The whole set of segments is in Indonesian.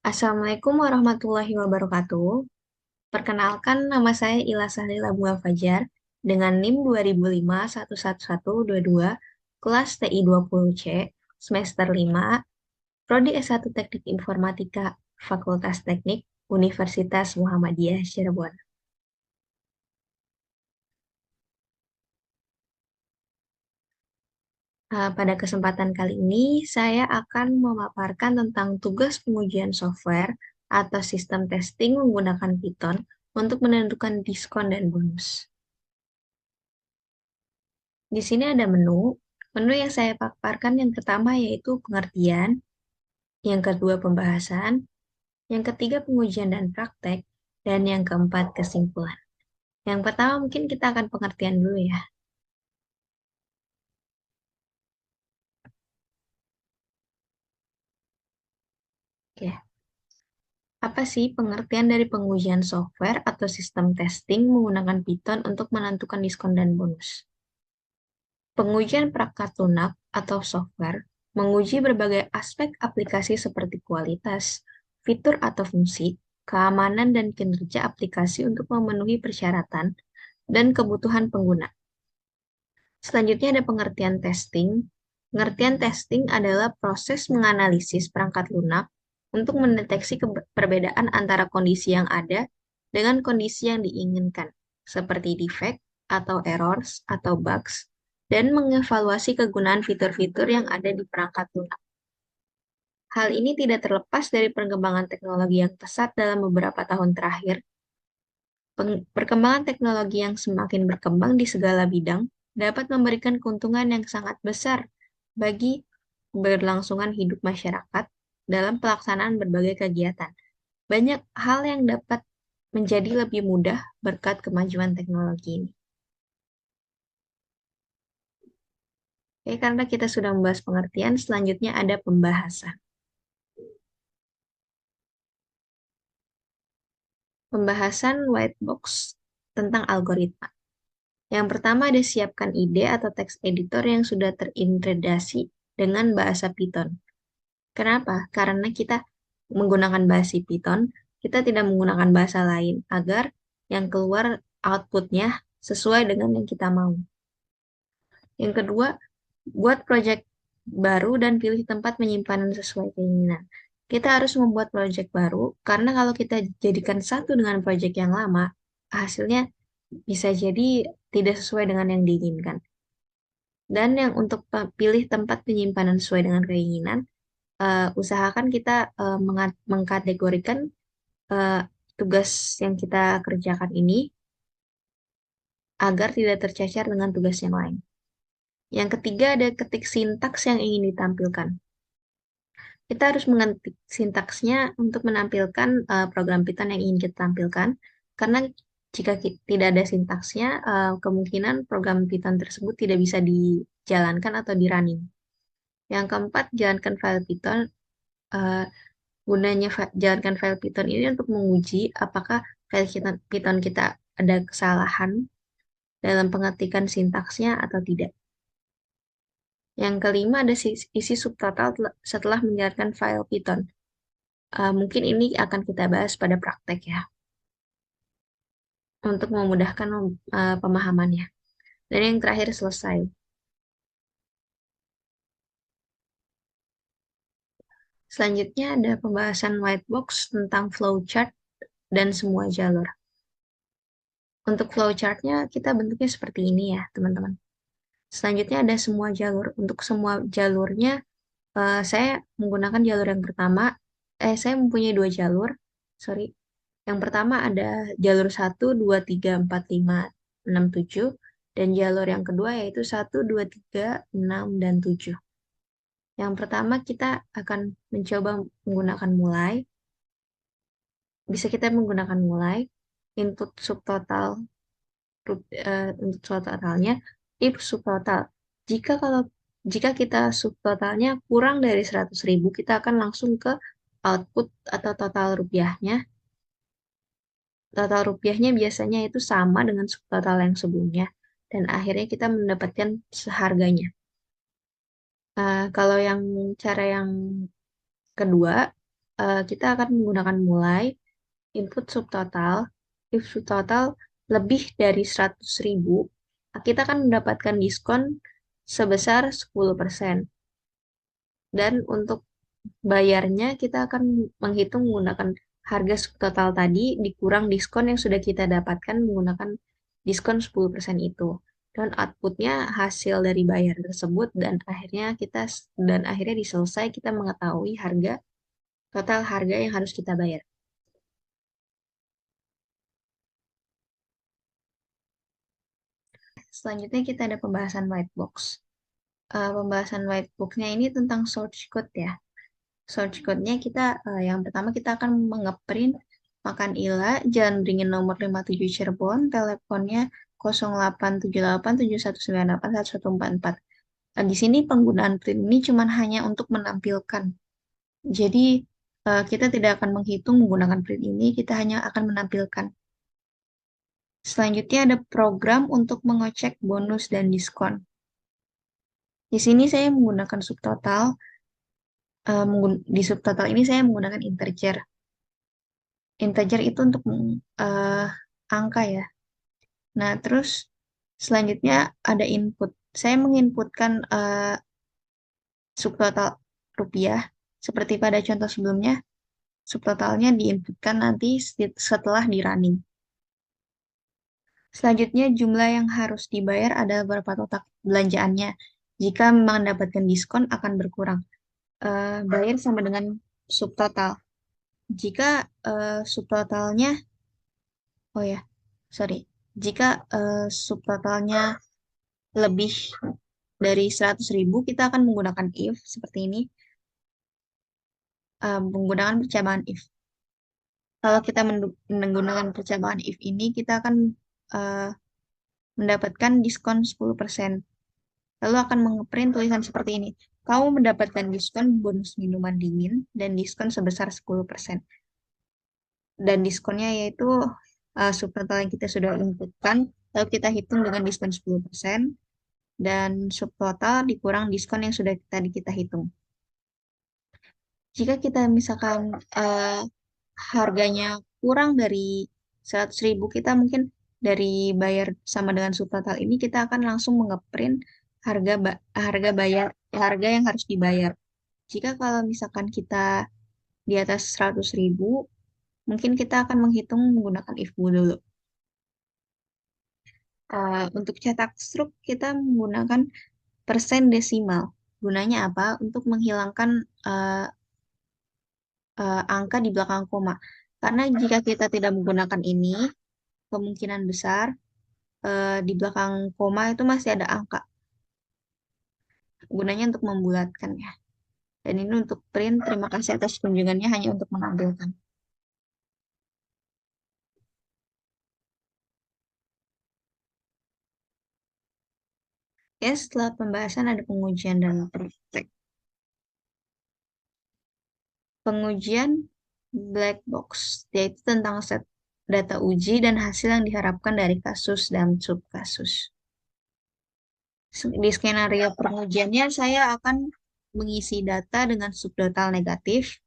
Assalamualaikum warahmatullahi wabarakatuh. Perkenalkan, nama saya Ila Sahlila Bunga Fajar dengan NIM 2005111122, kelas TI 20C, semester 5, Prodi S1 Teknik Informatika, Fakultas Teknik, Universitas Muhammadiyah Cirebon. Pada kesempatan kali ini, saya akan memaparkan tentang tugas pengujian software atau sistem testing menggunakan Python untuk menentukan diskon dan bonus. Di sini ada menu. Menu yang saya paparkan yang pertama yaitu pengertian, yang kedua pembahasan, yang ketiga pengujian dan praktek, dan yang keempat kesimpulan. Yang pertama mungkin kita akan pengertian dulu ya. Oke. Apa sih pengertian dari pengujian software atau sistem testing menggunakan Python untuk menentukan diskon dan bonus? Pengujian perangkat lunak atau software menguji berbagai aspek aplikasi seperti kualitas, fitur atau fungsi, keamanan dan kinerja aplikasi untuk memenuhi persyaratan dan kebutuhan pengguna. Selanjutnya ada pengertian testing. Pengertian testing adalah proses menganalisis perangkat lunak untuk mendeteksi perbedaan antara kondisi yang ada dengan kondisi yang diinginkan, seperti defect atau errors atau bugs, dan mengevaluasi kegunaan fitur-fitur yang ada di perangkat lunak. Hal ini tidak terlepas dari perkembangan teknologi yang pesat dalam beberapa tahun terakhir. Perkembangan teknologi yang semakin berkembang di segala bidang dapat memberikan keuntungan yang sangat besar bagi berlangsungan hidup masyarakat dalam pelaksanaan berbagai kegiatan. Banyak hal yang dapat menjadi lebih mudah berkat kemajuan teknologi ini. Oke, karena kita sudah membahas pengertian, selanjutnya ada pembahasan. Pembahasan white box tentang algoritma. Yang pertama ada siapkan ide atau teks editor yang sudah terintegrasi dengan bahasa Python. Kenapa? Karena kita menggunakan bahasa Python, kita tidak menggunakan bahasa lain agar yang keluar outputnya sesuai dengan yang kita mau. Yang kedua, buat project baru dan pilih tempat penyimpanan sesuai keinginan. Kita harus membuat project baru, karena kalau kita jadikan satu dengan project yang lama, hasilnya bisa jadi tidak sesuai dengan yang diinginkan. Dan yang untuk pilih tempat penyimpanan sesuai dengan keinginan, usahakan kita mengkategorikan eh, tugas yang kita kerjakan ini agar tidak tercecer dengan tugas yang lain. Yang ketiga ada ketik sintaks yang ingin ditampilkan. Kita harus mengetik sintaksnya untuk menampilkan program Python yang ingin kita tampilkan, karena jika tidak ada sintaksnya, kemungkinan program Python tersebut tidak bisa dijalankan atau di-running. Yang keempat, jalankan file Python. eh, Gunanya jalankan file Python ini untuk menguji apakah file Python kita ada kesalahan dalam pengetikan sintaksnya atau tidak. Yang kelima ada isi subtotal setelah menjalankan file Python. Mungkin ini akan kita bahas pada praktek ya, untuk memudahkan pemahamannya. Dan yang terakhir selesai. Selanjutnya ada pembahasan whitebox tentang flowchart dan semua jalur. Untuk flowchartnya kita bentuknya seperti ini ya teman-teman. Selanjutnya ada semua jalur. Untuk semua jalurnya saya menggunakan jalur yang pertama. Saya mempunyai dua jalur. Sorry. Yang pertama ada jalur 1, 2, 3, 4, 5, 6, 7. Dan jalur yang kedua yaitu 1, 2, 3, 6, dan 7. Yang pertama kita akan mencoba menggunakan mulai. Bisa kita menggunakan mulai. Input subtotal untuk subtotalnya if subtotal. Kalau jika kita subtotalnya kurang dari 100.000, kita akan langsung ke output atau total rupiahnya. Total rupiahnya biasanya itu sama dengan subtotal yang sebelumnya, dan akhirnya kita mendapatkan seharganya. Kalau yang cara yang kedua, kita akan menggunakan mulai, input subtotal, if subtotal lebih dari 100.000, kita akan mendapatkan diskon sebesar 10%. Dan untuk bayarnya kita akan menghitung menggunakan harga subtotal tadi dikurang diskon yang sudah kita dapatkan menggunakan diskon 10% itu. Dan outputnya hasil dari bayar tersebut dan akhirnya diselesai kita mengetahui total harga yang harus kita bayar. Selanjutnya kita ada pembahasan white box. Pembahasan white box-nya ini tentang source code ya. Source code-nya yang pertama kita akan mengeprint Makan Ila, Jalan Beringin nomor 57 Cirebon, teleponnya 087871981144. Di sini penggunaan print ini cuma hanya untuk menampilkan. Jadi kita tidak akan menghitung menggunakan print ini, kita hanya akan menampilkan. Selanjutnya ada program untuk mengecek bonus dan diskon. Di sini saya menggunakan subtotal. Di subtotal ini saya menggunakan integer. Integer itu untuk eh, angka ya. Nah, terus selanjutnya ada input. Saya menginputkan subtotal rupiah. Seperti pada contoh sebelumnya, subtotalnya diinputkan nanti setelah di running. Selanjutnya jumlah yang harus dibayar adalah berapa total belanjaannya. Jika memang mendapatkan diskon akan berkurang. Bayar sama dengan subtotal. Jika subtotalnya, oh ya, sorry. Jika subtotalnya lebih dari 100.000, kita akan menggunakan if seperti ini, menggunakan percobaan if. Kalau kita menggunakan percobaan if ini, kita akan uh, mendapatkan diskon 10%. Lalu akan mengeprint tulisan seperti ini. Kamu mendapatkan diskon bonus minuman dingin dan diskon sebesar 10%. Dan diskonnya yaitu subtotal yang kita sudah inputkan, lalu kita hitung dengan diskon 10%, dan subtotal dikurang diskon yang sudah tadi kita hitung. Jika kita misalkan harganya kurang dari 100.000, kita mungkin dari bayar sama dengan subtotal ini kita akan langsung mengeprint harga yang harus dibayar. Jika kalau misalkan kita di atas 100.000, mungkin kita akan menghitung menggunakan if dulu. Untuk cetak struk kita menggunakan persen desimal. Gunanya apa? Untuk menghilangkan angka di belakang koma. Karena jika kita tidak menggunakan ini, kemungkinan besar di belakang koma itu masih ada angka. Gunanya untuk membulatkan ya. Dan ini untuk print, terima kasih atas kunjungannya hanya untuk menampilkan. Ya, setelah pembahasan ada pengujian dan praktek. Pengujian black box, yaitu tentang set data uji dan hasil yang diharapkan dari kasus dan subkasus. Di skenario pengujiannya, saya akan mengisi data dengan subtotal negatif.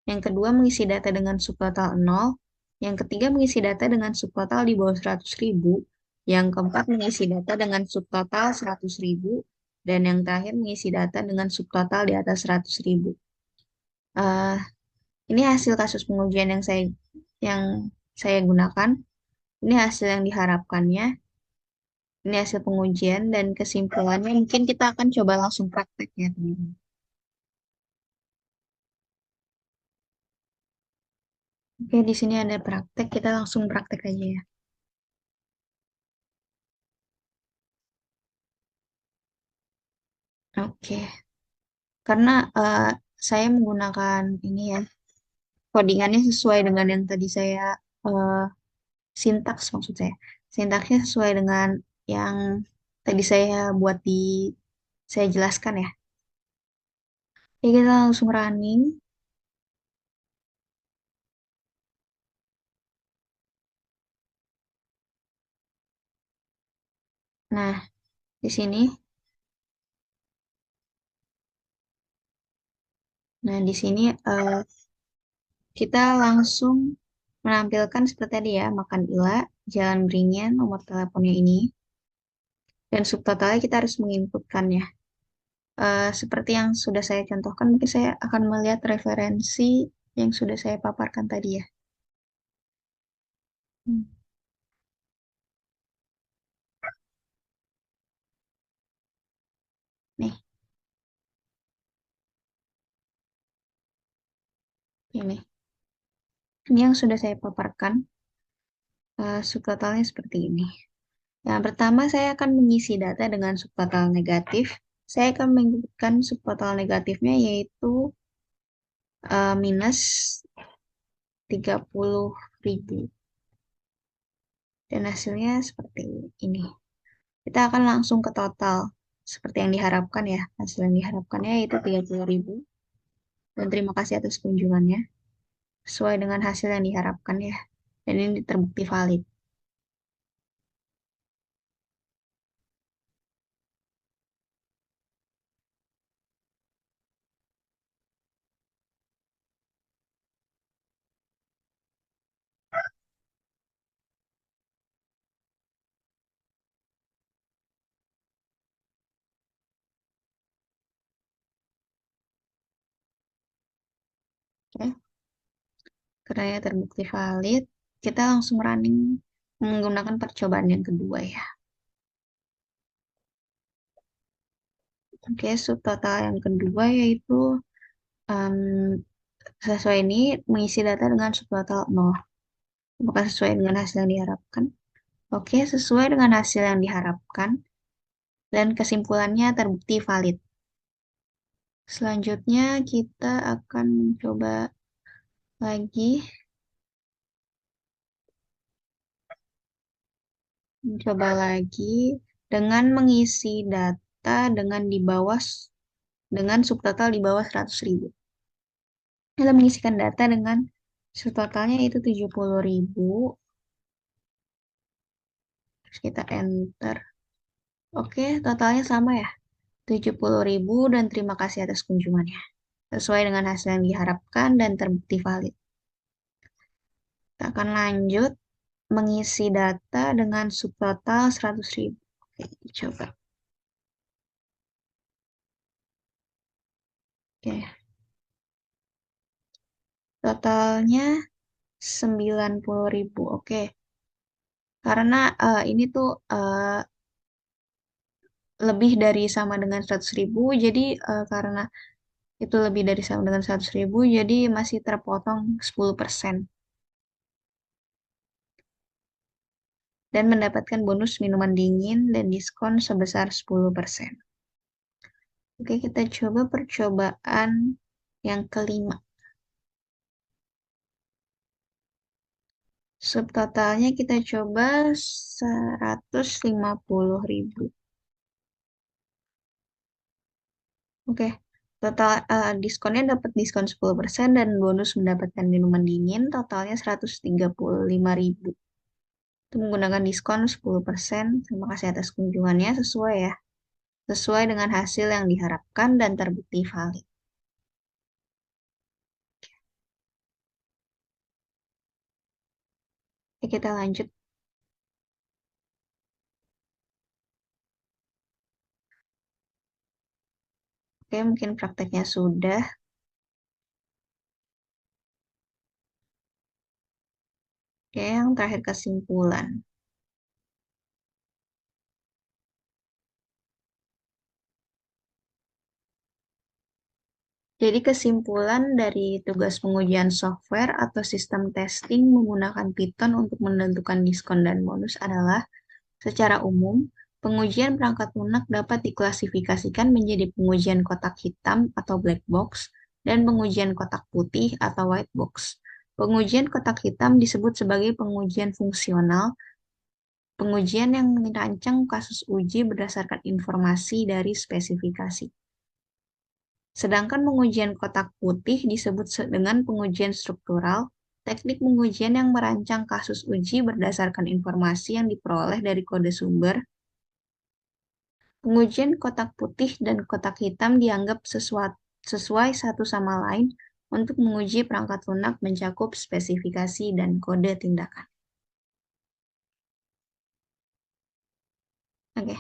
Yang kedua, mengisi data dengan subtotal 0. Yang ketiga, mengisi data dengan subtotal di bawah 100.000. Yang keempat, mengisi data dengan subtotal 100.000. Dan yang terakhir, mengisi data dengan subtotal di atas 100.000. Eh, ini hasil kasus pengujian yang saya gunakan. Ini hasil yang diharapkannya. Ini hasil pengujian dan kesimpulannya mungkin kita akan coba langsung praktek ya teman-teman. Oke, di sini ada praktek, kita langsung praktek aja ya. Oke, karena saya menggunakan ini ya, codingannya sesuai dengan yang tadi saya eh, sintaks maksud saya. Sintaksnya sesuai dengan yang tadi saya jelaskan ya. Oke, kita langsung running. Nah, di sini, nah di sini Kita langsung menampilkan seperti tadi ya, makan Ila, Jalan Beringin, nomor teleponnya ini, dan subtotalnya kita harus menginputkannya. Seperti yang sudah saya contohkan, mungkin saya akan melihat referensi yang sudah saya paparkan tadi ya. Hmm, Nih, ini. Ini yang sudah saya paparkan, subtotalnya seperti ini. Yang pertama, saya akan mengisi data dengan subtotal negatif. Saya akan menyebutkan subtotal negatifnya yaitu minus 30.000. Dan hasilnya seperti ini. Kita akan langsung ke total. Seperti yang diharapkan ya. Hasil yang diharapkannya yaitu 30.000. Dan terima kasih atas kunjungannya. Sesuai dengan hasil yang diharapkan ya. Dan ini terbukti valid. Oke. Karena terbukti valid, kita langsung running menggunakan percobaan yang kedua ya. Oke, subtotal yang kedua yaitu em, sesuai ini mengisi data dengan subtotal 0. Apakah sesuai dengan hasil yang diharapkan? Oke, sesuai dengan hasil yang diharapkan dan kesimpulannya terbukti valid. Selanjutnya kita akan mencoba lagi dengan mengisi data dengan subtotal di bawah 100.000. Kita mengisikan data dengan subtotalnya itu 70.000. Terus kita enter. Oke, totalnya sama ya. 70.000 dan terima kasih atas kunjungannya. Sesuai dengan hasil yang diharapkan dan terbukti valid. Kita akan lanjut mengisi data dengan subtotal 100.000. Oke, coba. Oke, totalnya 90.000. Oke, karena ini tuh lebih dari sama dengan 100.000, jadi karena itu lebih dari sama dengan 100.000, jadi masih terpotong 10%. Dan mendapatkan bonus minuman dingin dan diskon sebesar 10%. Oke, kita coba percobaan yang kelima. Subtotalnya kita coba 150.000. Oke, total diskonnya dapat diskon 10% dan bonus mendapatkan minuman dingin, totalnya 135.000. Itu menggunakan diskon 10%. Terima kasih atas kunjungannya, sesuai ya. Sesuai dengan hasil yang diharapkan dan terbukti valid. Oke, kita lanjut. Oke, mungkin prakteknya sudah. Oke, yang terakhir kesimpulan. Jadi kesimpulan dari tugas pengujian software atau sistem testing menggunakan Python untuk menentukan diskon dan bonus adalah secara umum, pengujian perangkat lunak dapat diklasifikasikan menjadi pengujian kotak hitam atau black box dan pengujian kotak putih atau white box. Pengujian kotak hitam disebut sebagai pengujian fungsional, pengujian yang merancang kasus uji berdasarkan informasi dari spesifikasi. Sedangkan pengujian kotak putih disebut dengan pengujian struktural, teknik pengujian yang merancang kasus uji berdasarkan informasi yang diperoleh dari kode sumber. Pengujian kotak putih dan kotak hitam dianggap sesuai satu sama lain untuk menguji perangkat lunak mencakup spesifikasi dan kode tindakan. Oke,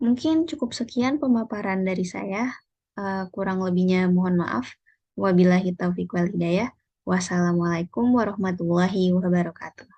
mungkin cukup sekian pemaparan dari saya. Kurang lebihnya mohon maaf. Wabillahi taufiq wal hidayah. Wassalamualaikum warahmatullahi wabarakatuh.